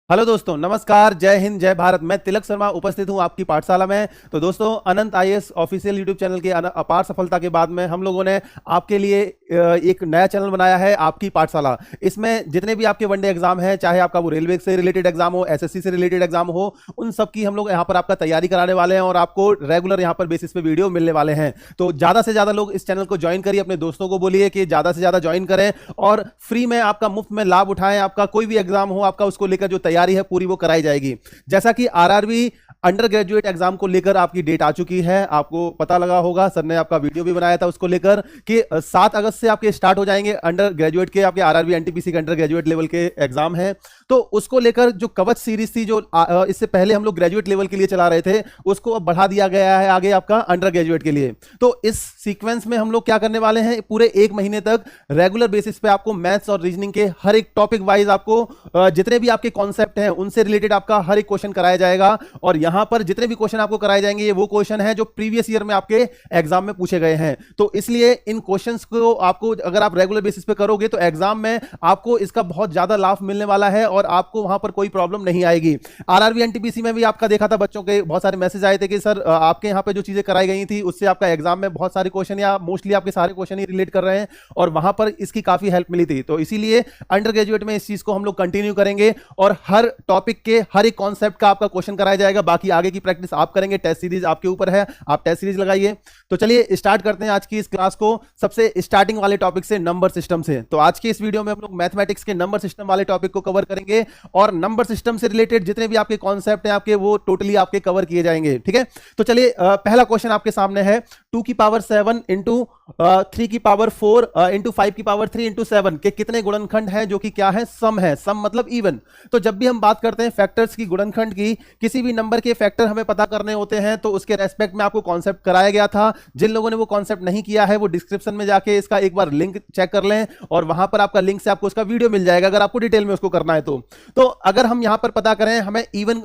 Hello दोस्तों, नमस्कार, जय हिंद, जय भारत। मैं तिलक शर्मा उपस्थित हूं आपकी पाठशाला में। तो दोस्तों, अनंत आईएएस ऑफिशियल यूट्यूब चैनल के अपार सफलता के बाद में हम लोगों ने आपके लिए एक नया चैनल बनाया है, आपकी पाठशाला। इसमें जितने भी आपके वनडे एग्जाम हैं, चाहे आपका वो रेलवे से रिलेटेड एग्जाम हो, एसएससी से रिलेटेड एग्जाम हो, उन सब की हम लोग यहाँ पर आपका तैयारी कराने वाले हैं और आपको रेगुलर यहाँ पर बेसिस पे वीडियो मिलने वाले हैं। तो ज्यादा से ज्यादा लोग इस चैनल को ज्वाइन करिए, अपने दोस्तों को बोलिए कि ज्यादा से ज्यादा ज्वाइन करें और फ्री में आपका मुफ्त में लाभ उठाएं। आपका कोई भी एग्जाम हो, आपका उसको लेकर जो तैयारी है पूरी वो कराई जाएगी। जैसा कि आरआरबी अंडर ग्रेजुएट एग्जाम को लेकर आपकी डेट आ चुकी है, आपको पता लगा होगा, सर ने आपका वीडियो भी बनाया था उसको लेकर कि 7 अगस्त से आपके स्टार्ट हो जाएंगे अंडर ग्रेजुएट के, आपके आरआरबी एनटीपीसी के अंडर ग्रेजुएट लेवल के एग्जाम है। तो उसको लेकर जो कवच सीरीज थी, जो इससे पहले हम लोग ग्रेजुएट लेवल के लिए चला रहे थे, उसको अब बढ़ा दिया गया है आगे आपका अंडर ग्रेजुएट के लिए। तो इस सीक्वेंस में हम लोग क्या करने वाले हैं, पूरे 1 महीने तक रेगुलर बेसिस पे आपको मैथ्स और रीजनिंग के हर एक टॉपिक वाइज आपको जितने भी आपके कॉन्सेप्ट हैं उनसे रिलेटेड आपका हर एक क्वेश्चन कराया जाएगा। और यहां पर जितने भी क्वेश्चन आपको कराए जाएंगे, ये वो क्वेश्चन है जो प्रीवियस ईयर में आपके एग्जाम में पूछे गए हैं। तो इसलिए इन क्वेश्चंस को आपको अगर आप रेगुलर बेसिस पे करोगे तो एग्जाम में आपको इसका बहुत ज्यादा लाभ मिलने वाला है और आपको वहां पर कोई प्रॉब्लम नहीं आएगी। आरआरबी एनटीपीसी में भी आपका देखा था, बच्चों के बहुत सारे मैसेज आए थे कि सर आपके यहाँ पे जो चीजें कराई गई थी उससे आपका एग्जाम में बहुत सारे क्वेश्चन या मोस्टली आपके सारे क्वेश्चन ही रिलेट कर रहे हैं और वहां पर इसकी काफी हेल्प मिली थी। तो इसीलिए अंडर ग्रेजुएट में इस चीज को हम लोग कंटिन्यू करेंगे और हर टॉपिक के हर एक कॉन्सेप्ट का आपका क्वेश्चन कराया जाएगा। बाकी आगे की प्रैक्टिस आप करेंगे, टेस्ट सीरीज आपके ऊपर है, आप टेस्ट सीरीज लगाइए। तो चलिए स्टार्ट करते हैं आज की इस क्लास को सबसे स्टार्टिंग वाले टॉपिक से, नंबर सिस्टम से। तो आज की इस वीडियो में हम लोग मैथमेटिक्स के नंबर सिस्टम वाले टॉपिक को कवर करेंगे और नंबर सिस्टम से रिलेटेड जितने भी आपके कॉन्सेप्ट हैं आपके, वो टोटली आपके कवर किए जाएंगे। ठीक है, तो चलिए पहला क्वेश्चन आपके सामने है 2 की पावर 7 इंटू 3 की पावर 4 इंटू 5 की पावर 3 इंटू 7 के कितने गुणनखंड है, जो कि क्या है, सम है। सम मतलब इवन। तो जब भी हम बात करते हैं फैक्टर्स की, गुणनखंड की, किसी भी नंबर के फैक्टर हमें पता करने होते हैं तो उसके रेस्पेक्ट में आपको कॉन्सेप्ट कराया गया था। जिन लोगों ने वो कॉन्सेप्ट नहीं किया है वो डिस्क्रिप्शन में जाके इसका एक बार लिंक चेक कर लें और वहां पर आपका लिंक से आपको उसका वीडियो मिल जाएगा अगर आपको डिटेल में उसको करना है तो अगर हम यहां पर पता करें, हमें इवन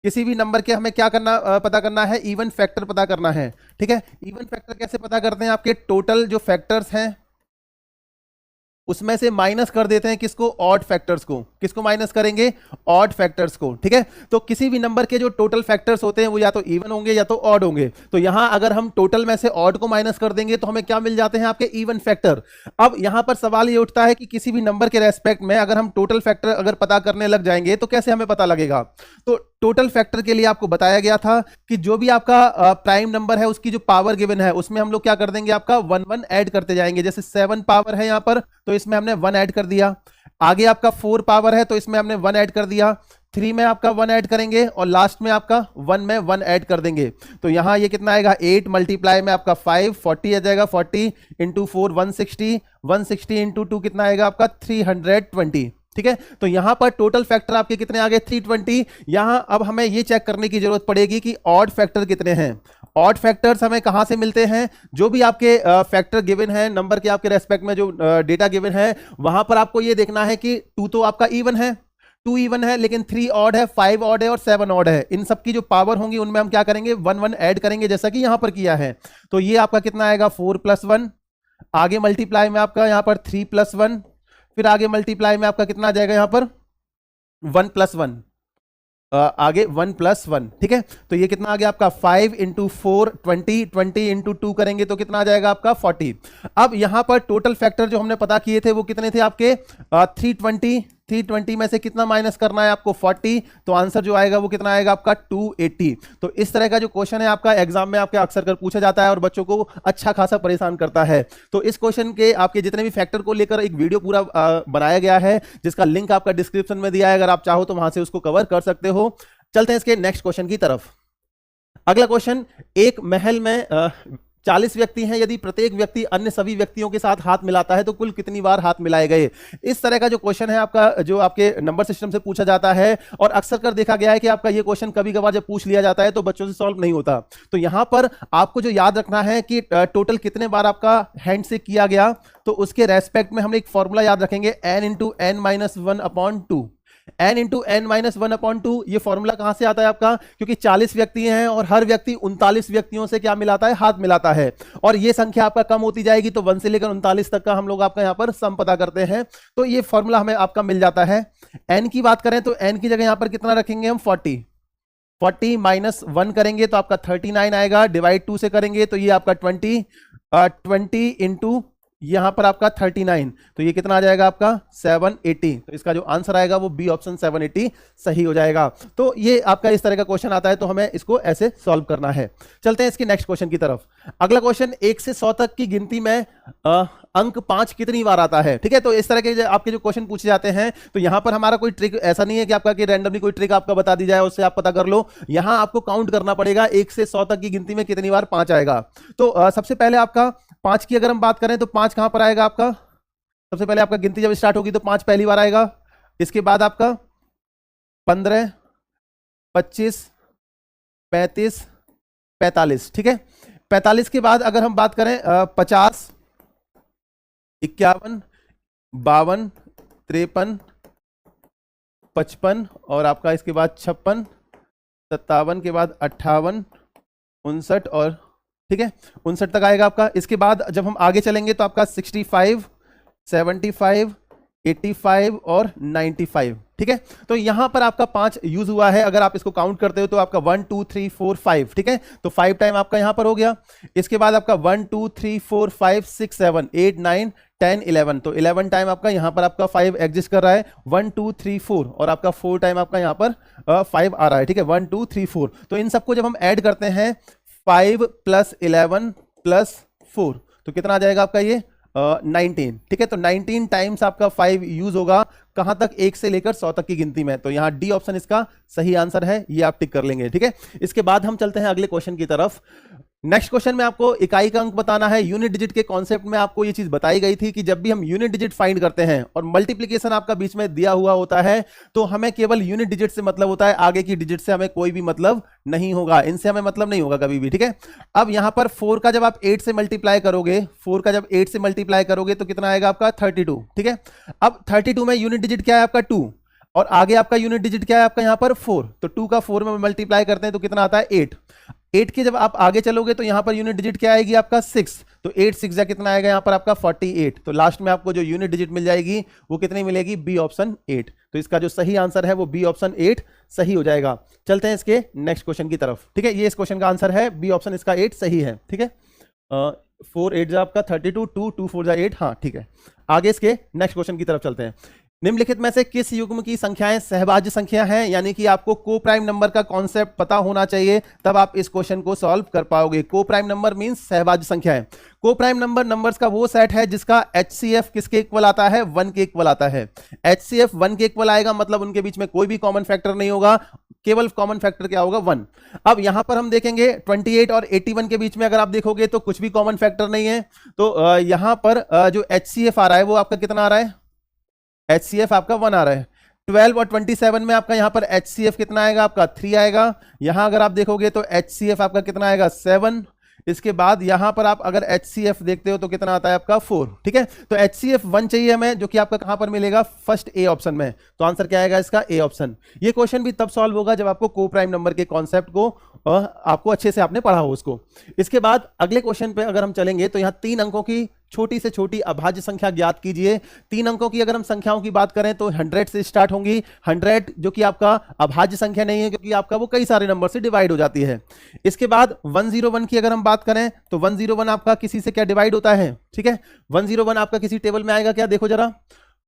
किसी भी नंबर के हमें क्या करना, पता करना है, इवन फैक्टर पता करना है। ठीक है, इवन फैक्टर कैसे पता करते हैं, आपके टोटल जो फैक्टर्स हैं उसमें से माइनस कर देते हैं किसको, ऑड फैक्टर्स को। किसको माइनस करेंगे, ऑड फैक्टर्स को। ठीक है, तो किसी भी नंबर के जो टोटल फैक्टर्स होते हैं वो या तो इवन होंगे या तो ऑड होंगे। तो यहां अगर हम टोटल में से ऑड को माइनस कर देंगे तो हमें क्या मिल जाते हैं, आपके इवन फैक्टर। अब यहां पर सवाल ये उठता है कि किसी भी नंबर के रेस्पेक्ट में अगर हम टोटल फैक्टर अगर पता करने लग जाएंगे तो कैसे हमें पता लगेगा। तो टोटल फैक्टर के लिए आपको बताया गया था कि जो भी आपका प्राइम नंबर है उसकी जो पावर गिवन है उसमें हम लोग क्या कर देंगे, आपका 1 1 ऐड करते जाएंगे। जैसे 7 पावर है यहां पर तो इसमें हमने 1 ऐड कर दिया। आगे आपका 4 पावर है तो इसमें हमने 1 ऐड कर दिया। 3 में आपका 1 ऐड करेंगे और लास्ट में आपका 1 में 1 ऐड कर देंगे। तो यहां ये कितना आएगा, 8 मल्टीप्लाई में आपका 5 40 आ जाएगा। 40 इंटू 4 160, 160 इंटू 2 कितना आएगा आपका 320। ठीक है, तो यहां पर टोटल फैक्टर आपके कितने आ गए, 320। यहां अब हमें यह चेक करने की जरूरत पड़ेगी कि ऑड फैक्टर कितने हैं। ऑड फैक्टर्स हमें कहां से मिलते हैं, जो भी आपके फैक्टर गिवन है नंबर के आपके रेस्पेक्ट में जो डेटा गिवन है वहां पर आपको यह देखना है कि 2 तो आपका इवन है, 2 इवन है, लेकिन 3 ऑड है, 5 ऑड है और 7 ऑड है। इन सब की जो पावर होंगी उनमें हम क्या करेंगे, 1 1 ऐड करेंगे जैसा कि यहां पर किया है। तो ये आपका कितना आएगा, 4 + 1। आगे मल्टीप्लाई में आपका यहां पर 3 + 1, फिर आगे मल्टीप्लाई में आपका कितना आ जाएगा, यहां पर 1 + 1, आगे 1 + 1। ठीक है, तो ये कितना आ गया आपका 5 इंटू 4 20, 20 इंटू 2 करेंगे तो कितना आ जाएगा आपका 40। अब यहां पर टोटल फैक्टर जो हमने पता किए थे वो कितने थे आपके 320। 320 में से कितना माइनस करना है आपको, 40। तो आंसर जो आएगा वो कितना आएगा आपका 280। तो इस तरह का जो क्वेश्चन है आपका एग्जाम में आपके अक्सर कर पूछा जाता है और बच्चों को अच्छा खासा परेशान करता है। तो इस क्वेश्चन के आपके जितने भी फैक्टर को लेकर एक वीडियो पूरा बनाया गया है जिसका लिंक आपका डिस्क्रिप्शन में दिया है, अगर आप चाहो तो वहां से उसको कवर कर सकते हो। चलते हैं इसके नेक्स्ट क्वेश्चन की तरफ। अगला क्वेश्चन, एक महल में 40 व्यक्ति हैं, यदि प्रत्येक व्यक्ति अन्य सभी व्यक्तियों के साथ हाथ मिलाता है तो कुल कितनी बार हाथ मिलाए गए। इस तरह का जो क्वेश्चन है आपका, जो आपके नंबर सिस्टम से पूछा जाता है और अक्सर कर देखा गया है कि आपका ये क्वेश्चन कभी कभार जब पूछ लिया जाता है तो बच्चों से सॉल्व नहीं होता। तो यहां पर आपको जो याद रखना है कि टोटल कितने बार आपका हैंड से किया गया, तो उसके रेस्पेक्ट में हम एक फॉर्मूला याद रखेंगे, n × n - 1/2। n into n minus 1/2। ये फॉर्मूला कहां से आता है आपका, क्योंकि 40 व्यक्ति हैं और हर व्यक्ति 39 व्यक्तियों से क्या मिलाता है, हाथ मिलाता है, और ये संख्या आपका कम होती जाएगी, तो 1 से लेकर 39 तक का हम लोग आपका यहां पर सम पता करते हैं, तो ये फॉर्मूला हमें आपका मिल जाता है। n की बात करें तो n की जगह यहां पर कितना रखेंगे हम, 40 माइनस 1 करेंगे तो आपका 39 आएगा, डिवाइड 2 से करेंगे तो ये आपका 20 इंटू यहां पर आपका 39, तो ये कितना आ जाएगा आपका 780। तो इसका जो आंसर आएगा वो बी ऑप्शन 780 सही हो जाएगा। तो ये आपका इस तरह का क्वेश्चन आता है, तो हमें इसको ऐसे सॉल्व करना है। चलते हैं इसके नेक्स्ट क्वेश्चन की तरफ। अगला क्वेश्चन, 1 से 100 तक की गिनती में अंक 5 कितनी बार आता है। ठीक है, तो इस तरह के आपके जो क्वेश्चन पूछे जाते हैं, तो यहां पर हमारा कोई ट्रिक ऐसा नहीं है कि आपका कि रैंडमली कोई ट्रिक आपका बता दी जाए उससे आप पता कर लो। यहां आपको काउंट करना पड़ेगा 1 से 100 तक की गिनती में कितनी बार 5 आएगा। तो सबसे पहले आपका 5 की अगर हम बात करें तो 5 कहां पर आएगा आपका, सबसे पहले आपका गिनती जब स्टार्ट होगी तो 5 पहली बार आएगा। इसके बाद आपका 15, 25, 35, 45। ठीक है, 45 के बाद अगर हम बात करें 50, 51, 52, 53, 55 और आपका इसके बाद 56, 57 के बाद 58, 59 और ठीक है 59 तक आएगा आपका। इसके बाद जब हम आगे चलेंगे तो आपका 65, 75, 85 और 95। ठीक है, तो यहां पर आपका 5 यूज हुआ है। अगर आप इसको काउंट करते हो तो आपका 1 2 3 4 5। ठीक है, तो 5 टाइम आपका यहां पर हो गया। इसके बाद आपका 1 2 3 4 5 6 7 8 9 10 11, तो 11 टाइम आपका यहां पर आपका 5 एग्जिस्ट कर रहा है। 1 2 3 4 और आपका 4 टाइम आपका यहां पर 5 आ रहा है। ठीक है, 1 2 3 4, तो इन सबको जब हम ऐड करते हैं 5 + 11 + 4 तो कितना आ जाएगा आपका ये 19। ठीक है, तो 19 टाइम्स आपका 5 यूज होगा कहां तक, 1 से लेकर 100 तक की गिनती में। तो यहां डी ऑप्शन इसका सही आंसर है, ये आप टिक कर लेंगे। ठीक है, इसके बाद हम चलते हैं अगले क्वेश्चन की तरफ। नेक्स्ट क्वेश्चन में आपको इकाई का अंक बताना है। यूनिट डिजिट के कॉन्सेप्ट में आपको ये चीज बताई गई थी कि जब भी हम यूनिट डिजिट फाइंड करते हैं और मल्टीप्लिकेशन आपका बीच में दिया हुआ होता है तो हमें केवल यूनिट डिजिट से मतलब होता है, आगे की डिजिट से हमें कोई भी मतलब नहीं होगा, इनसे हमें मतलब नहीं होगा कभी भी। ठीक है, अब यहां पर 4 का जब आप 8 से मल्टीप्लाई करोगे, 4 का जब 8 से मल्टीप्लाई करोगे तो कितना आएगा आपका 32। ठीक है, अब 32 में यूनिट डिजिट क्या है आपका 2 और आगे आपका यूनिट डिजिट क्या है आपका यहां पर 4, तो 2 का 4 में मल्टीप्लाई करते हैं तो कितना आता है 8 के जब आप आगे चलोगे तो यहां पर यूनिट डिजिट क्या आएगी आपका 6, तो 8 6 कितना आएगा यहां पर आपका 48। तो लास्ट में आपको जो यूनिट डिजिट मिल जाएगी वो कितनी मिलेगी, बी ऑप्शन 8। तो इसका जो सही आंसर है वो बी ऑप्शन 8 सही हो जाएगा। चलते हैं इसके नेक्स्ट क्वेश्चन की तरफ। ठीक है, ये इस क्वेश्चन का आंसर है, बी ऑप्शन इसका 8 सही है। ठीक है, 4 8 जा आपका 32, 2 2 4 जा 8। हाँ ठीक है, आगे इसके नेक्स्ट क्वेश्चन की तरफ चलते हैं। निम्नलिखित में से किस युग्म की संख्याएं सहभाज्य संख्या हैं, यानी कि आपको को प्राइम नंबर का कॉन्सेप्ट पता होना चाहिए, तब आप इस क्वेश्चन को सॉल्व कर पाओगे। को प्राइम नंबर मींस सहभाज्य संख्या है। को प्राइम नंबर नंबर्स का वो सेट है जिसका HCF किसके इक्वल आता है, 1 के इक्वल आता है। HCF 1 के इक्वल आएगा मतलब उनके बीच में कोई भी कॉमन फैक्टर नहीं होगा, केवल कॉमन फैक्टर क्या होगा 1। अब यहां पर हम देखेंगे 28 और 81 के बीच में अगर आप देखोगे तो कुछ भी कॉमन फैक्टर नहीं है, तो यहां पर जो HCF आ रहा है वो आपका कितना आ रहा है, HCF आपका 1 आ रहा है। 12 और 27 में आपका यहां पर HCF कितना आएगा आपका 3 आएगा। यहां अगर आप देखोगे तो HCF आपका कितना आएगा 7। इसके बाद यहां पर आप अगर HCF देखते हो तो कितना आता है आपका 4। ठीक है, तो HCF 1 चाहिए हमें, जो कि आपका कहां पर मिलेगा, फर्स्ट ए ऑप्शन में। तो आंसर क्या आएगा इसका, ए ऑप्शन। ये क्वेश्चन भी तब सॉल्व होगा जब आपको को प्राइम नंबर के कॉन्सेप्ट को आपको अच्छे से आपने पढ़ा हो उसको। इसके बाद अगले क्वेश्चन पे अगर हम चलेंगे तो यहां 3 अंकों की छोटी से छोटी अभाज्य संख्या ज्ञात कीजिए। 3 अंकों की अगर हम संख्याओं की बात करें तो 100 से स्टार्ट होंगी। 100 जो कि आपका अभाज्य संख्या नहीं है क्योंकि आपका वो कई सारे नंबर से डिवाइड हो जाती है। इसके बाद 101 की अगर हम बात करें तो 101 आपका किसी से क्या डिवाइड होता है। ठीक है, 101 आपका किसी टेबल में आएगा क्या, देखो जरा।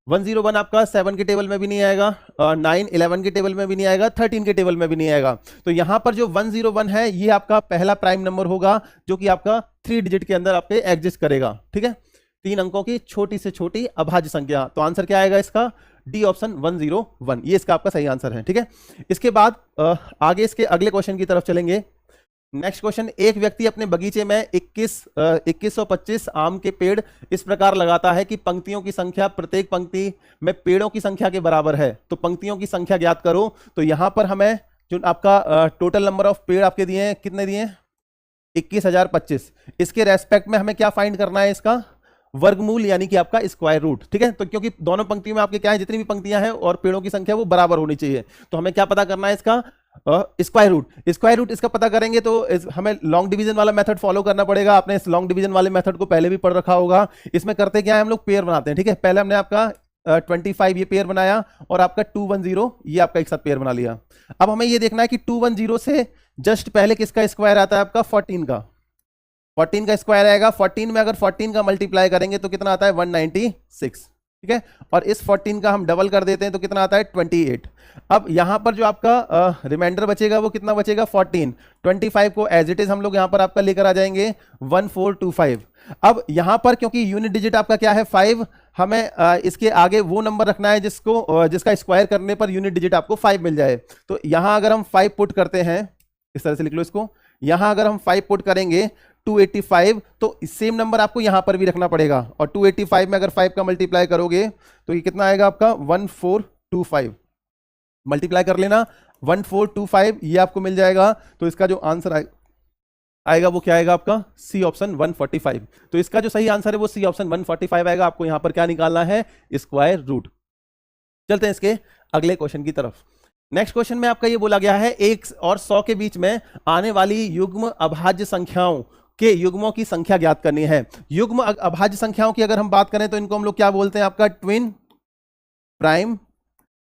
101 आपका 7 के टेबल में भी नहीं आएगा, 9 11 के टेबल में भी नहीं आएगा, 13 के टेबल में भी नहीं आएगा। तो यहां पर जो 101 है ये आपका पहला प्राइम नंबर होगा जो कि आपका 3 डिजिट के अंदर आपके एग्जिस्ट करेगा। ठीक है, 3 अंकों की छोटी से छोटी अभाज्य संख्या। तो आंसर क्या आएगा इसका, डी ऑप्शन 101, ये इसका आपका सही आंसर है। ठीक है, इसके बाद आगे इसके अगले क्वेश्चन की तरफ चलेंगे। नेक्स्ट क्वेश्चन, एक व्यक्ति अपने बगीचे में 2125 आम के पेड़ इस प्रकार लगाता है कि पंक्तियों की संख्या प्रत्येक पंक्ति में पेड़ों की संख्या के बराबर है, तो पंक्तियों की संख्या ज्ञात करो। तो यहां पर हमें जो आपका टोटल नंबर ऑफ पेड़ आपके दिए हैं, कितने दिए हैं 21025, इसके रेस्पेक्ट में हमें क्या फाइंड करना है, इसका वर्गमूल यानी कि आपका स्क्वायर रूट। ठीक है, तो क्योंकि दोनों पंक्तियों में आपके क्या है, जितनी भी पंक्तियां हैं और पेड़ों की संख्या वो बराबर होनी चाहिए, तो हमें क्या पता करना है इसका स्क्वायर रूट। स्क्वायर रूट इसका पता करेंगे तो हमें लॉन्ग डिवीजन वाला मेथड फॉलो करना पड़ेगा। आपने इस लॉन्ग डिवीजन वाले मेथड को पहले भी पढ़ रखा होगा। इसमें करते क्या है, हम लोग पेयर बनाते हैं। ठीक है, पहले हमने आपका 25 ये पेयर बनाया और आपका 210 ये आपका एक साथ पेयर बना लिया। अब हमें ये देखना है कि 210 से जस्ट पहले किसका स्क्वायर आता है, आपका 14 का। 14 का स्क्वायर आएगा। 14 में अगर 14 का मल्टीप्लाई करेंगे तो कितना आता है, 196। ठीक है, और इस 14 का हम डबल कर देते हैं तो कितना आता है, 28। अब यहां पर जो आपका रिमाइंडर बचेगा वो कितना बचेगा, 14। 25 को एज इट इज हम लोग यहां पर आपका लेकर आ जाएंगे 1425। अब यहां पर क्योंकि यूनिट डिजिट आपका क्या है 5, हमें इसके आगे वो नंबर रखना है जिसका स्क्वायर करने पर यूनिट डिजिट आपको 5 मिल जाए। तो यहां अगर हम 5 पुट करते हैं, इस तरह से लिख लो इसको, यहां अगर हम 5 पुट करेंगे 285, तो सेम नंबर आपको यहां पर भी रखना पड़ेगा। और 285 में अगर 5 का मल्टीप्लाई करोगे तो ये कितना आएगा आपका 1425। मल्टीप्लाई कर लेना 1425, ये आपको मिल जाएगा। तो इसका जो आंसर आएगा वो क्या आएगा, आपका सी ऑप्शन 145। तो इसका जो सही आंसर है वो सी ऑप्शन 145 आएगा। आपको यहां पर क्या निकालना है, स्क्वायर रूट। चलते हैं इसके अगले क्वेश्चन की तरफ। नेक्स्ट क्वेश्चन में आपका ये बोला गया है 1 और 100 के बीच में आने वाली युग्म अभाज्य संख्याओं के युग्मों की संख्या ज्ञात करनी है। युग्म अभाज्य संख्याओं की अगर हम बात करें तो इनको हम लोग क्या बोलते हैं, आपका ट्विन प्राइम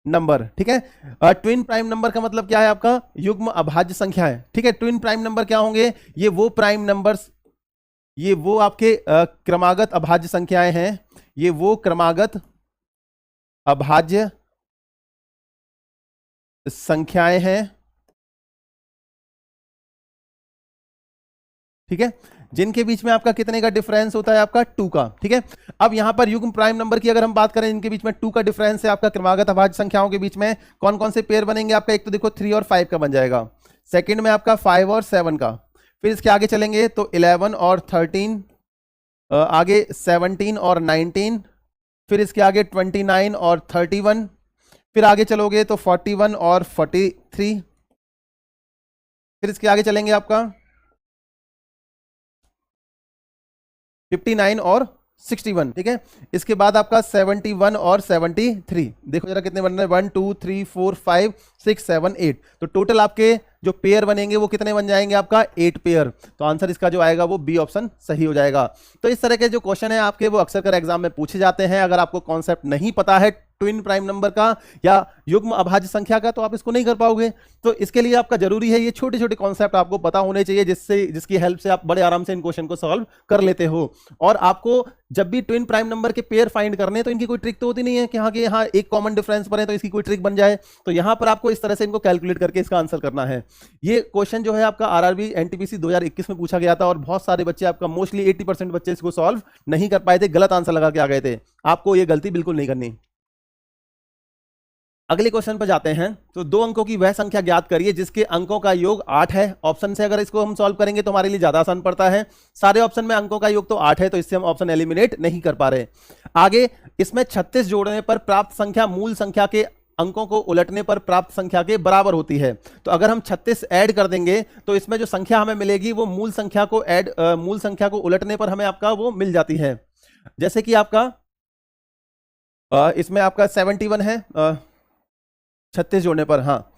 नंबर। ठीक है, ट्विन प्राइम नंबर का मतलब क्या है, आपका युग्म अभाज्य संख्या है। ठीक है, ट्विन प्राइम नंबर क्या होंगे, ये वो प्राइम नंबर्स, ये वो आपके क्रमागत अभाज्य संख्याएं हैं, ये वो क्रमागत अभाज्य संख्याएं हैं। ठीक है, जिनके बीच में आपका कितने का डिफरेंस होता है, आपका 2 का। ठीक है, अब यहां पर युग्म प्राइम नंबर की अगर हम बात करें, इनके बीच में 2 का डिफरेंस है आपका क्रमागत अभाज्य संख्याओं के बीच में कौन कौन से पेयर बनेंगे आपका, एक तो देखो 3 और 5 का बन जाएगा, सेकंड में आपका 5 और 7 का, फिर इसके आगे चलेंगे तो 11 और 13, आगे 17 और 19, फिर इसके आगे 29 और 31, फिर आगे चलोगे तो 41 और 43, फिर इसके आगे चलेंगे आपका 59 और 61। ठीक है, इसके बाद आपका 71 और 73। देखो जरा कितने बन रहे हैं, 1 2 3 4 5 6 7 8। तो टोटल आपके जो पेयर बनेंगे वो कितने बन जाएंगे, आपका 8 पेयर। तो आंसर इसका जो आएगा वो बी ऑप्शन सही हो जाएगा। तो इस तरह के जो क्वेश्चन है आपके वो अक्सर कर एग्जाम में पूछे जाते हैं। अगर आपको कॉन्सेप्ट नहीं पता है ट्विन प्राइम नंबर का या युग्म अभाज्य संख्या का, तो आप इसको नहीं कर पाओगे। तो इसके लिए आपका जरूरी है ये छोटे छोटे कॉन्सेप्ट आपको पता होने चाहिए, जिसकी हेल्प से आप बड़े आराम से इन क्वेश्चन को सॉल्व कर लेते हो। और आपको जब भी ट्विन प्राइम नंबर के पेयर फाइंड करने, तो इनकी कोई ट्रिक तो होती नहीं है कि हाँ कि यहाँ एक कॉमन डिफरेंस पर है तो इसकी कोई ट्रिक बन जाए। तो यहाँ पर आपको इस तरह से इनको कैलकुलेट करके इसका आंसर करना है। ये क्वेश्चन जो है आपका आरआरबी एनटीपीसी 2021 में पूछा गया था और बहुत सारे बच्चे, आपका मोस्टली 80% बच्चे इसको सॉल्व नहीं कर पाए थे, गलत आंसर लगा के आ गए थे। आपको ये गलती बिल्कुल नहीं करनी। अगले क्वेश्चन पर जाते हैं। तो 2 अंकों की वह संख्या ज्ञात करिए जिसके अंकों का योग 8 है। ऑप्शन से अगर इसको हम सॉल्व करेंगे तो हमारे लिए ज्यादा आसान पड़ता है। सारे ऑप्शन में अंकों का योग तो 8 है, तो इससे हम ऑप्शन एलिमिनेट नहीं कर पा रहे। आगे इसमें 36 जोड़ने पर प्राप्त संख्या मूल संख्या के अंकों को उलटने पर प्राप्त संख्या के बराबर होती है। तो अगर हम 36 ऐड कर देंगे तो इसमें जो संख्या हमें मिलेगी वो मूल संख्या को उलटने पर हमें आपका वो मिल जाती है। जैसे कि आपका इसमें आपका 71 है 36 जोड़ने पर, हाँ।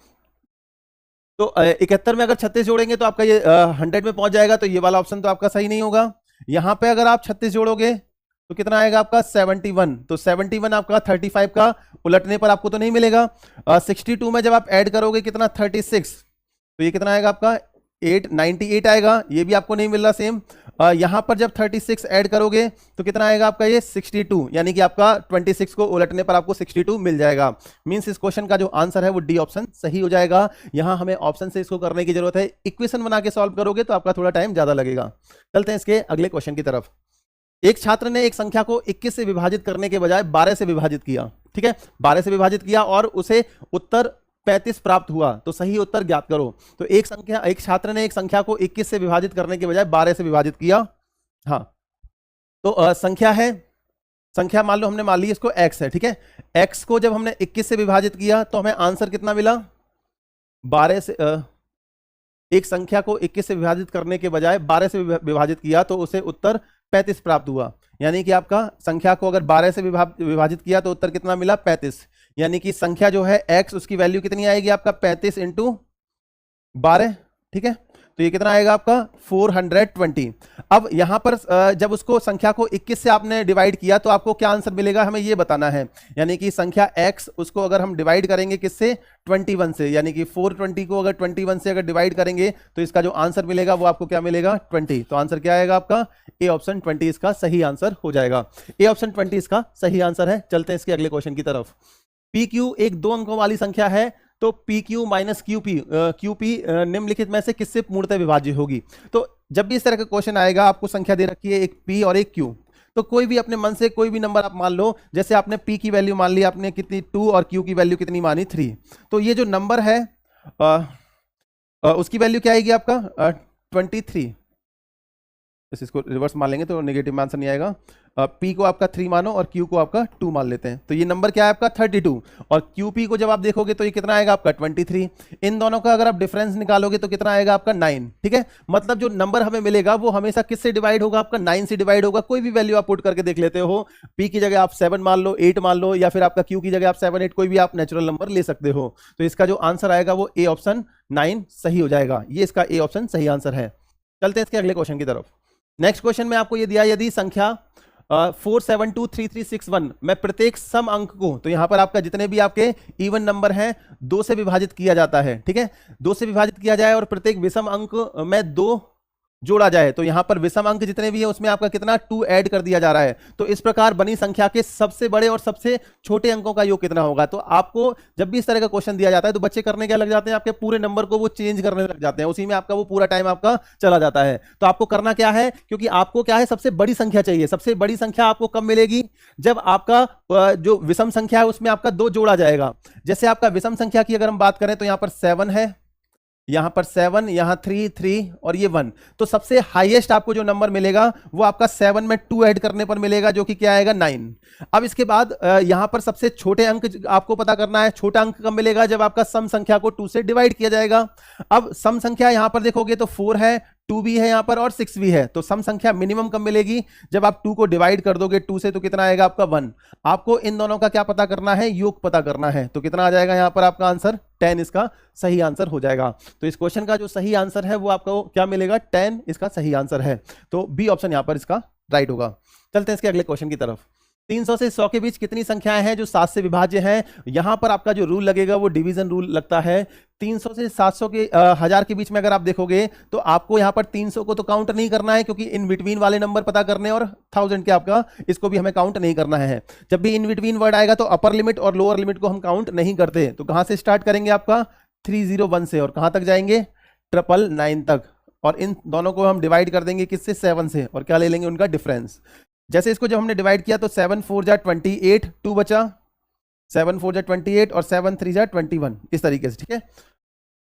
तो 71 में अगर 36 जोड़ेंगे तो आपका ये 100 में पहुंच जाएगा। तो ये वाला ऑप्शन तो आपका सही नहीं होगा। यहां पे अगर आप 36 जोड़ोगे तो कितना आएगा आपका 71। तो 71 आपका 35 का उलटने पर आपको तो नहीं मिलेगा। 62 में जब आप ऐड करोगे कितना 36, तो ये कितना आएगा आपका 898 आएगा, ये भी आपको नहीं मिल रहा सेम। यहां पर जब 36 ऐड करोगे तो कितना आएगा आपका ये 62, यानी कि आपका 26 को उलटने पर आपको 62 मिल जाएगा। मींस इस क्वेश्चन का जो आंसर है वो डी ऑप्शन सही हो जाएगा। यहां हमें ऑप्शन से इसको करने की जरूरत है। इक्वेशन बना के सॉल्व करोगे तो आपका थोड़ा टाइम ज्यादा लगेगा। चलते हैं इसके अगले क्वेश्चन की तरफ। एक छात्र ने एक संख्या को 21 से विभाजित करने के बजाय 12 से विभाजित किया। ठीक है, 12 से विभाजित किया और उसे उत्तर 35 प्राप्त हुआ। तो सही उत्तर ज्ञात करो। तो एक छात्र ने एक संख्या को 21 से विभाजित करने के बजाय 12 से विभाजित किया। हाँ, तो संख्या मान लो हमने मान ली इसको x है। ठीक है, x को जब हमने 21 से विभाजित किया तो हमें आंसर कितना मिला 12 से। एक संख्या को 21 से विभाजित करने के बजाय 12 से विभाजित किया तो उसे उत्तर 35 प्राप्त हुआ। यानी कि आपका संख्या को अगर 12 से विभाजित किया तो उत्तर कितना मिला 35। यानी कि संख्या जो है x उसकी वैल्यू कितनी आएगी आपका 35 इंटू 12, ठीक है। तो ये कितना आएगा आपका 420। अब यहां पर जब उसको संख्या को 21 से आपने डिवाइड किया तो आपको क्या आंसर मिलेगा हमें ये बताना है। यानी कि संख्या x उसको अगर हम डिवाइड करेंगे किससे 21 से, यानी कि 420 को अगर 21 से अगर डिवाइड करेंगे तो इसका जो आंसर मिलेगा वो आपको क्या मिलेगा 20। तो आंसर क्या आएगा आपका ए ऑप्शन 20 इसका सही आंसर हो जाएगा। ए ऑप्शन 20 इसका सही आंसर है। चलते हैं इसके अगले क्वेश्चन की तरफ। पी क्यू एक 2 अंकों वाली संख्या है, तो P Q minus Q P निम्नलिखित में से किससे पूर्णतः विभाज्य होगी। तो जब भी इस तरह का क्वेश्चन आएगा, आपको संख्या दे रखी है एक पी और एक क्यू, तो कोई भी अपने मन से कोई भी नंबर आप मान लो। जैसे आपने पी की वैल्यू मान ली आपने कितनी 2 और क्यू की वैल्यू कितनी मानी 3। तो ये जो नंबर है उसकी वैल्यू क्या आएगी आपका 23। इसको रिवर्स मान लेंगे तो नेगेटिव में आंसर नहीं आएगा। P को आपका 3 मानो और Q को आपका 2 मान लेते हैं। तो ये नंबर क्या है आपका 32 और QP को जब आप देखोगे तो ये कितना आएगा आपका 23। इन दोनों का अगर आप डिफरेंस निकालोगे तो कितना आएगा आपका 9, ठीक है। मतलब जो नंबर हमें मिलेगा वो हमेशा किससे डिवाइड होगा आपका 9 से डिवाइड होगा। कोई भी वैल्यू आप पुट करके देख लेते हो। P की जगह आप 7 मान लो, 8 मान लो, या फिर आपका Q की जगह आप 7, 8 कोई भी आप नेचुरल नंबर ले सकते हो। तो इसका जो आंसर आएगा वो ए ऑप्शन 9 सही हो जाएगा। ये इसका ए ऑप्शन सही आंसर है। चलते हैं इसके अगले क्वेश्चन की तरफ। नेक्स्ट क्वेश्चन में आपको ये दिया, यदि संख्या 4723361 में प्रत्येक सम अंक को, तो यहां पर आपका जितने भी आपके इवन नंबर हैं 2 से विभाजित किया जाता है, ठीक है। 2 से विभाजित किया जाए और प्रत्येक विषम अंक में 2 जोड़ा जाए, तो यहां पर विषम अंक जितने भी है उसमें आपका कितना 2 ऐड कर दिया जा रहा है। तो इस प्रकार बनी संख्या के सबसे बड़े और सबसे छोटे अंकों का योग कितना होगा। तो आपको जब भी इस तरह का क्वेश्चन दिया जाता है तो बच्चे करने क्या लग जाते हैं, आपके पूरे नंबर को वो चेंज करने लग जाते हैं, उसी में आपका वो पूरा टाइम आपका चला जाता है। तो आपको करना क्या है, क्योंकि आपको क्या है सबसे बड़ी संख्या चाहिए। सबसे बड़ी संख्या आपको कब मिलेगी, जब आपका जो विषम संख्या है उसमें आपका 2 जोड़ा जाएगा। जैसे आपका विषम संख्या की अगर हम बात करें तो यहां पर 7 है, यहां पर 7, यहां 3, 3 और ये 1। तो सबसे हाईएस्ट आपको जो नंबर मिलेगा वो आपका 7 में 2 ऐड करने पर मिलेगा, जो कि क्या आएगा 9। अब इसके बाद यहां पर सबसे छोटे अंक आपको पता करना है। छोटा अंक कब मिलेगा, जब आपका सम संख्या को 2 से डिवाइड किया जाएगा। अब सम संख्या यहां पर देखोगे तो 4 है, 2 भी है यहां पर और 6 भी है। तो सम संख्या मिनिमम कब मिलेगी, जब आप 2 को डिवाइड कर दोगे 2 से, तो कितना आएगा आपका 1। आपको इन दोनों का क्या पता करना है, योग पता करना है। तो कितना आ जाएगा यहां पर आपका आंसर 10 इसका सही आंसर हो जाएगा। तो इस क्वेश्चन का जो सही आंसर है वो आपको क्या मिलेगा 10 इसका सही आंसर है। तो बी ऑप्शन यहां पर इसका राइट होगा। चलते हैं इसके अगले क्वेश्चन की तरफ। 300 से 100 के बीच कितनी संख्याएं हैं जो 7 से विभाज्य हैं। यहां पर आपका जो रूल लगेगा वो डिवीजन रूल लगता है। 300 से 700 के 1000 के बीच में अगर आप देखोगे तो आपको यहां पर 300 को तो काउंट नहीं करना है, क्योंकि इन बिटवीन वाले नंबर पता करने, और 1000 के आपका इसको भी हमें काउंट नहीं करना है। जब भी इन बिटवीन वर्ड आएगा तो अपर लिमिट और लोअर लिमिट को हम काउंट नहीं करते। तो कहां से स्टार्ट करेंगे आपका 301 से, और कहां तक जाएंगे 999 तक, और इन दोनों को हम डिवाइड कर देंगे किससे 7 से, और क्या ले लेंगे उनका डिफरेंस। जैसे इसको जब हमने डिवाइड किया तो 7 4 जा 28, 2 बचा, 7 4 जा 28 और 7 3 जा 21, इस तरीके से, ठीक है।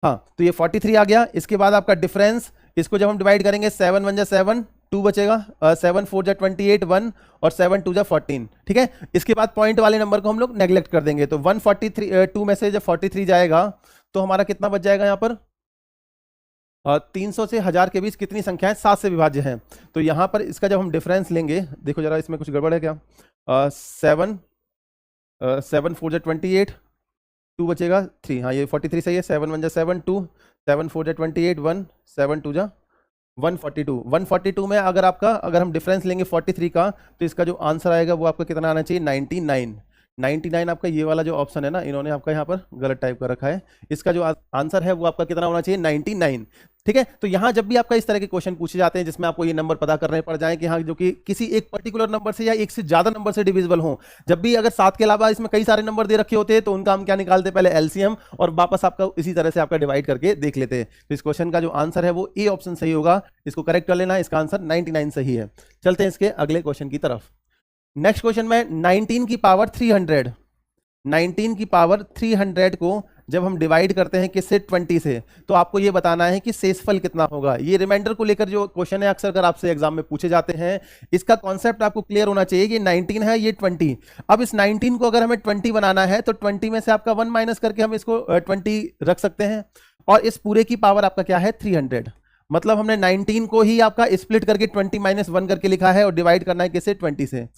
हाँ, तो ये 43 आ गया। इसके बाद आपका डिफरेंस, इसको जब हम डिवाइड करेंगे 7 1 जा 7, 2 बचेगा, 7 4 जा 28 1 और 7 2 जा 14, ठीक है। इसके बाद पॉइंट वाले नंबर को हम लोग नेग्लेक्ट कर देंगे। तो 143 2 में से जब 43 जाएगा तो हमारा कितना बच जाएगा यहाँ पर 300 से 1000 के बीच कितनी संख्याएं 7 से विभाज्य हैं। तो यहां पर इसका जब हम डिफरेंस लेंगे, देखो जरा इसमें कुछ गड़बड़ है क्या। 7 4 जा 28, 2 बचेगा 3, हाँ ये 43 सही है। 7 1 जा 7 2, 7 4 जा 28 1, 7 2 जा 142। 142 में अगर हम डिफरेंस लेंगे 43 का, तो इसका जो आंसर आएगा वो आपका कितना आना चाहिए 99 आपका ये वाला जो ऑप्शन है ना, इन्होंने आपका यहाँ पर गलत टाइप कर रखा है। इसका जो आंसर है वो आपका कितना होना चाहिए 99, ठीक है। तो यहाँ जब भी आपका इस तरह के क्वेश्चन पूछे जाते हैं जिसमें आपको ये नंबर पता करने पड़ जाए कि हाँ जो कि किसी एक पर्टिकुलर नंबर से या एक से ज्यादा नंबर से डिविजिबल हो, जब भी अगर 7 के अलावा इसमें कई सारे नंबर दे रखे होते हैं तो उनका हम क्या निकालते हैं, पहले एलसीएम, और वापस आपका इसी तरह से आपका डिवाइड करके देख लेते हैं। तो इस क्वेश्चन का जो आंसर है वो ए ऑप्शन सही होगा, इसको करेक्ट कर लेना। इसका आंसर 99 सही है। चलते हैं इसके अगले क्वेश्चन की तरफ। नेक्स्ट क्वेश्चन में 19 की पावर 300, 19 की पावर 300 को जब हम डिवाइड करते हैं किससे 20 से, तो आपको ये बताना है कि शेषफल कितना होगा। ये रिमाइंडर को लेकर जो क्वेश्चन है अक्सर अगर आपसे एग्जाम में पूछे जाते हैं, इसका कॉन्सेप्ट आपको क्लियर होना चाहिए कि 19 है ये 20। अब इस 19 को अगर हमें 20 बनाना है तो 20 में से आपका 1 माइनस करके हम इसको 20 रख सकते हैं, और इस पूरे की पावर आपका क्या है 300। मतलब हमने 19 को ही आपका स्प्लिट करके 20-1 करके लिखा है और डिवाइड करना है किससे, 20 से।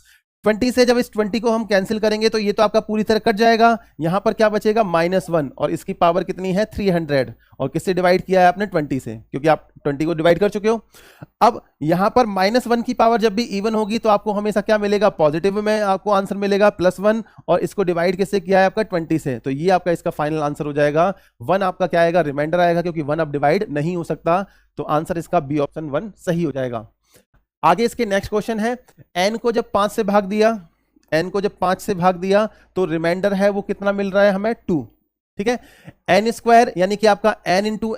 20 से जब इस 20 को हम कैंसिल करेंगे तो ये तो आपका पूरी तरह कट जाएगा, यहां पर क्या बचेगा -1 और इसकी पावर कितनी है 300 और किससे डिवाइड किया है आपने 20 से, क्योंकि आप 20 को डिवाइड कर चुके हो। अब यहां पर -1 की पावर जब भी इवन होगी तो आपको हमेशा क्या मिलेगा, पॉजिटिव में आपको आंसर मिलेगा +1 और इसको डिवाइड किससे किया है आपका 20 से, तो ये आपका इसका फाइनल आंसर हो जाएगा 1 आपका क्या आएगा, रिमाइंडर आएगा, क्योंकि 1 अब डिवाइड नहीं हो सकता, तो आंसर इसका बी ऑप्शन 1 सही हो जाएगा। आगे इसके नेक्स्ट क्वेश्चन है, n को जब 5 से भाग दिया, n को जब 5 से भाग दिया तो रिमाइंडर है वो कितना मिल रहा है हमें 2, ठीक है। n स्क्वायर यानी कि आपका n इंटू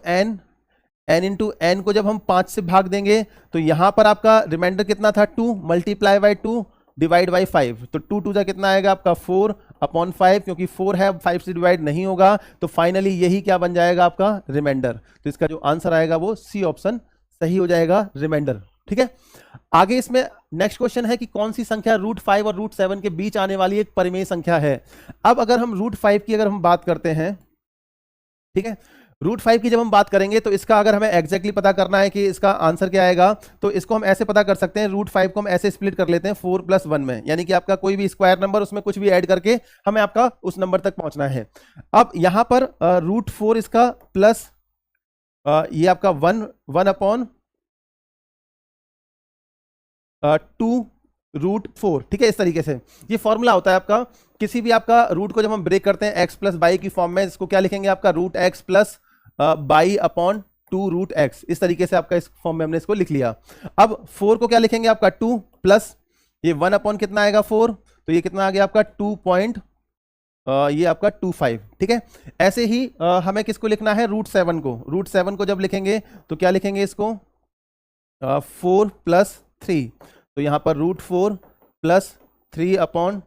n को जब हम 5 से भाग देंगे तो यहां पर आपका रिमाइंडर कितना था 2 मल्टीप्लाई बाय 2 डिवाइड बाई 5, तो 2 2 जा कितना आएगा आपका 4/5, क्योंकि 4 है 5 से डिवाइड नहीं होगा, तो फाइनली यही क्या बन जाएगा आपका रिमाइंडर, तो इसका जो आंसर आएगा वो सी ऑप्शन सही हो जाएगा, रिमाइंडर, ठीक है। आगे इसमें नेक्स्ट क्वेश्चन है कि कौन सी संख्या √5 और √7 के बीच आने वाली एक परिमेय संख्या है। अब अगर हम √5 की अगर हम बात करते हैं, ठीक है, √5 की जब हम बात करेंगे तो इसका अगर हमें एग्जैक्टली पता करना है कि इसका आंसर क्या आएगा, तो इसको हम ऐसे पता कर सकते हैं, √5 को हम ऐसे स्प्लिट कर लेते हैं 4 + 1 में, यानी कि आपका कोई भी स्क्वायर नंबर उसमें कुछ भी ऐड करके हमें आपका उस नंबर तक पहुंचना है। अब यहां पर √4 इसका प्लस ये आपका 1/2 √4, ठीक है, इस तरीके से ये फॉर्मूला होता है आपका। किसी भी आपका रूट को जब हम ब्रेक करते हैं x + y की फॉर्म में, इसको क्या लिखेंगे आपका √x + y/2 √x, इस तरीके से आपका इस फॉर्म में हमने इसको लिख लिया। अब 4 को क्या लिखेंगे आपका 2 प्लस ये 1/ कितना आएगा 4, तो ये कितना आ गया आपका 2 ये आपका 25, ठीक है। ऐसे ही हमें किसको लिखना है √7 को, √7 को जब लिखेंगे तो क्या लिखेंगे इसको 4 + 3, तो यहां पर √4 + 3/2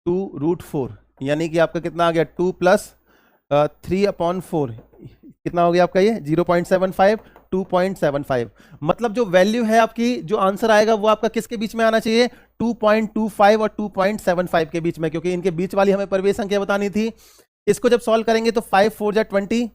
√4, यानी कि आपका कितना आ गया 2 + 3/4, कितना हो गया आपका ये 0.75 2.75, मतलब जो वैल्यू है आपकी, जो आंसर आएगा वो आपका किसके बीच में आना चाहिए 2.25 और 2.75 के बीच में, क्योंकि इनके बीच वाली हमें परिमेय संख्या बतानी थी। इसको जब सॉल्व करेंगे तो 5 4 जा 20,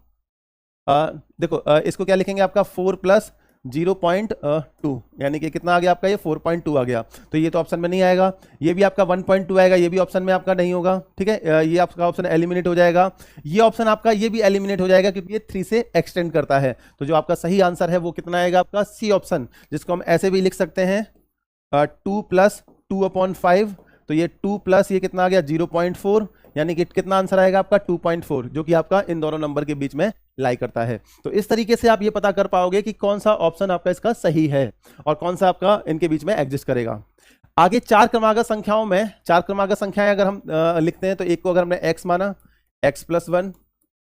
देखो इसको क्या लिखेंगे आपका 4 + 0.2, यानी कि कितना आ गया आपका ये 4.2 आ गया, तो ये तो ऑप्शन में नहीं आएगा। ये भी आपका 1.2 आएगा, ये भी ऑप्शन में आपका नहीं होगा, ठीक है, ये आपका ऑप्शन एलिमिनेट हो जाएगा। ये ऑप्शन आपका ये भी एलिमिनेट हो जाएगा क्योंकि ये 3 से एक्सटेंड करता है, तो जो आपका सही आंसर है वो कितना आएगा आपका सी ऑप्शन, जिसको हम ऐसे भी लिख सकते हैं 2 + 2/5, तो ये 2 प्लस ये कितना आ गया 0.4, यानी कि कितना आंसर आएगा आपका 2.4, जो कि आपका इन दोनों नंबर के बीच में लाई करता है। तो इस तरीके से आप ये पता कर पाओगे कि कौन सा ऑप्शन आपका इसका सही है और कौन सा आपका इनके बीच में एग्जिस्ट करेगा। आगे 4 क्रमागत संख्याओं में 4 क्रमागत संख्याएं अगर हम लिखते हैं तो एक को अगर हमने x माना, x+1,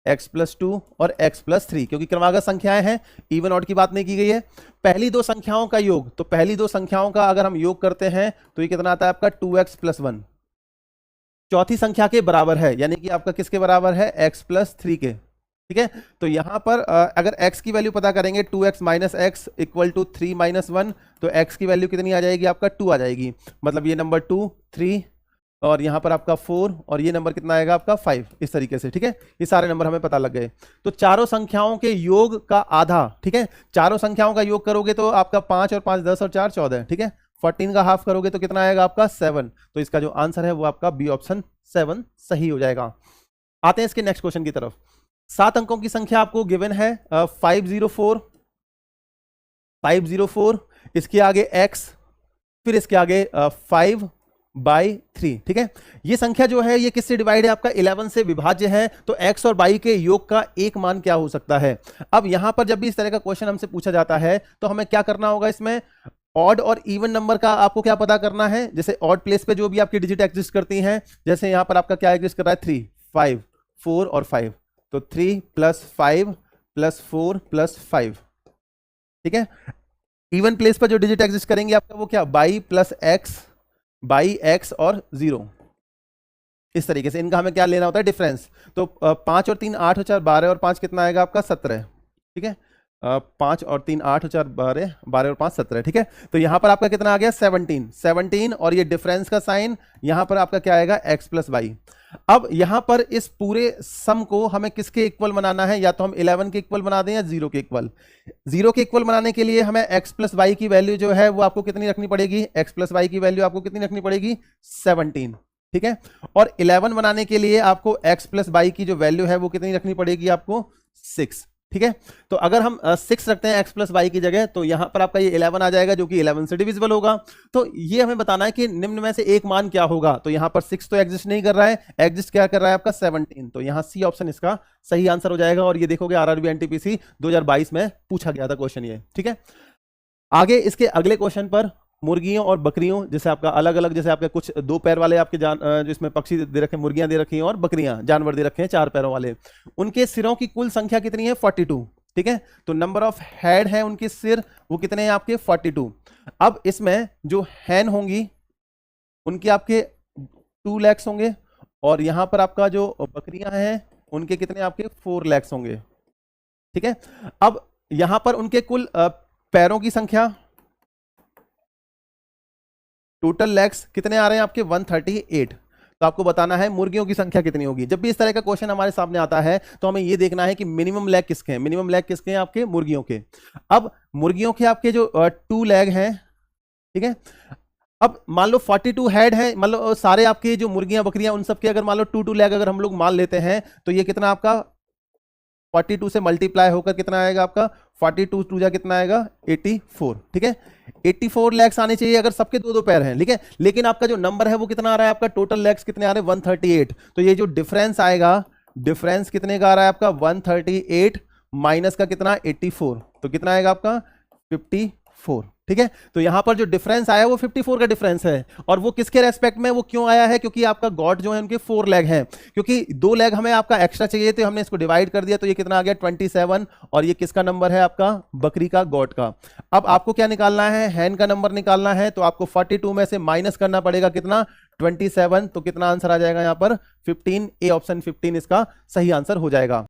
x+2 और x+3, क्योंकि क्रमागत संख्याएं हैं, इवन ऑड की बात नहीं की गई है। पहली दो संख्याओं का योग, तो पहली दो संख्याओं का अगर हम योग करते हैं तो ये कितना आता है आपका 2x+1, चौथी संख्या के बराबर है, यानी कि आपका किसके बराबर है x+3 के, ठीक है। तो यहां पर अगर x की वैल्यू पता करेंगे 2x - x = 3 - 1, तो x की वैल्यू कितनी आ जाएगी आपका 2 आ जाएगी, मतलब ये नंबर 2 3 और यहां पर आपका 4 और ये नंबर कितना आएगा आपका 5, इस तरीके से, ठीक है। ये सारे नंबर हमें पता लग गए। तो चारों संख्याओं के योग का आधा, ठीक है, चारों संख्याओं का योग करोगे तो आपका 5 और 5 10 और 4 14, ठीक है। 14 का हाफ करोगे तो कितना आएगा आपका 7, तो इसका जो आंसर है वो आपका बी ऑप्शन 7 सही हो जाएगा। आते हैं इसके नेक्स्ट क्वेश्चन की तरफ। 7 अंकों की संख्या आपको गिवन है 504, इसके आगे x, फिर इसके आगे 5/3, ठीक है। ये संख्या जो है ये किससे डिवाइड है आपका 11 से विभाज्य है, तो x और y के योग का एक मान क्या हो सकता है। अब यहां पर जब भी इस तरह का क्वेश्चन हमसे पूछा जाता है तो हमें क्या करना होगा, इसमें ऑड और इवन नंबर का आपको क्या पता करना है। जैसे ऑड प्लेस पे जो भी आपकी डिजिट एग्जिस्ट करती हैं, जैसे यहां पर आपका क्या एग्जिस्ट कर रहा है 3 5 4 और 5, तो 3 + 5 + 4 + 5, ठीक है। इवन प्लेस पर जो डिजिट एग्जिस्ट करेंगे आपका वो क्या बाई x और 0, इस तरीके से इनका हमें क्या लेना होता है डिफरेंस। तो 5 और 3 8 और 4 12 और 5 कितना आएगा आपका 17, ठीक है। 5 और 3 8 और 4 12, 12 और 5 17, ठीक है। तो यहां पर आपका कितना आ गया 17 और ये डिफरेंस का साइन यहां पर आपका क्या आएगा x प्लस वाई। अब यहां पर इस पूरे सम को हमें किसके इक्वल बनाना है, या तो हम 11 के इक्वल बना दें या 0 के इक्वल। 0 के इक्वल बनाने के लिए हमें x प्लस वाई की वैल्यू जो है वो आपको कितनी रखनी पड़ेगी, x प्लस वाई की वैल्यू आपको कितनी रखनी पड़ेगी 17, ठीक है। और 11 बनाने के लिए आपको x प्लस वाई की जो वैल्यू है वो कितनी रखनी पड़ेगी आपको 6, ठीक है। तो अगर हम 6 रखते हैं x प्लस वाई की जगह, तो यहां पर आपका ये 11 आ जाएगा जो कि 11 से डिविजिबल होगा। तो ये हमें बताना है कि निम्न में से एक मान क्या होगा। तो यहां पर 6 तो एग्जिस्ट नहीं कर रहा है, एग्जिस्ट क्या कर रहा है आपका 17। तो यहां सी ऑप्शन इसका सही आंसर हो जाएगा। और ये देखोगे आरआरबी एनटीपीसी 2022 में पूछा गया था क्वेश्चन ये, ठीक है। आगे इसके अगले क्वेश्चन पर मुर्गियों और बकरियों, जैसे आपका अलग अलग, जैसे आपके कुछ 2 पैर वाले आपके जो इसमें पक्षी दे रखे हैं, मुर्गियां दे रखी हैं और बकरियां जानवर दे रखे हैं 4 पैरों वाले, उनके सिरों की कुल संख्या कितनी है 42, ठीक है। तो नंबर ऑफ हेड है उनके सिर वो कितने हैं आपके 42। अब इसमें जो हैन होंगी उनके आपके 2 लैक्स होंगे, और यहां पर आपका जो बकरियां हैं उनके कितने आपके 4 लैक्स होंगे, ठीक है। अब यहां पर उनके कुल पैरों की संख्या टोटल लैक्स कितने आ रहे हैं आपके 138। तो आपको बताना है मुर्गियों की संख्या कितनी होगी। जब भी इस तरह का क्वेश्चन हमारे सामने आता है तो हमें यह देखना है कि मिनिमम लैग किसके हैं, मिनिमम लैग किसके हैं आपके मुर्गियों के। अब मुर्गियों के आपके जो 2 लैग हैं, ठीक है। अब मान लो 42 हेड है, मतलब सारे आपके जो मुर्गियां बकरियां उन सबके अगर मान लो 2 लैग अगर हम लोग मान लेते हैं, तो ये कितना आपका 42 से मल्टीप्लाई होकर कितना आएगा आपका 42 टू जा कितना आएगा 84, ठीक है। 84 लैक्स आने चाहिए अगर सबके 2 पैर हैं, ठीक है। लेकिन आपका जो नंबर है वो कितना आ रहा है आपका टोटल लैक्स कितने आ रहे हैं 138। तो ये जो डिफरेंस आएगा, डिफरेंस कितने का आ रहा है आपका 138 माइनस का कितना 84, तो कितना आएगा आपका 54, ठीक है। तो यहां पर जो डिफरेंस आया वो 54 का डिफरेंस है। और वो किसके रेस्पेक्ट में वो क्यों आया है, क्योंकि आपका गॉड जो है उनके 4 लैग हैं, क्योंकि 2 लैग हमें आपका एक्स्ट्रा चाहिए थे, हमने इसको डिवाइड कर दिया। तो ये कितना आ गया 27, और ये किसका नंबर है आपका बकरी का, गॉड का। अब आपको क्या निकालना है, हैन का नंबर निकालना है। तो आपको 42 में से माइनस करना पड़ेगा कितना 27, तो कितना आंसर आ जाएगा यहां पर 15। ए ऑप्शन 15 इसका सही आंसर हो जाएगा।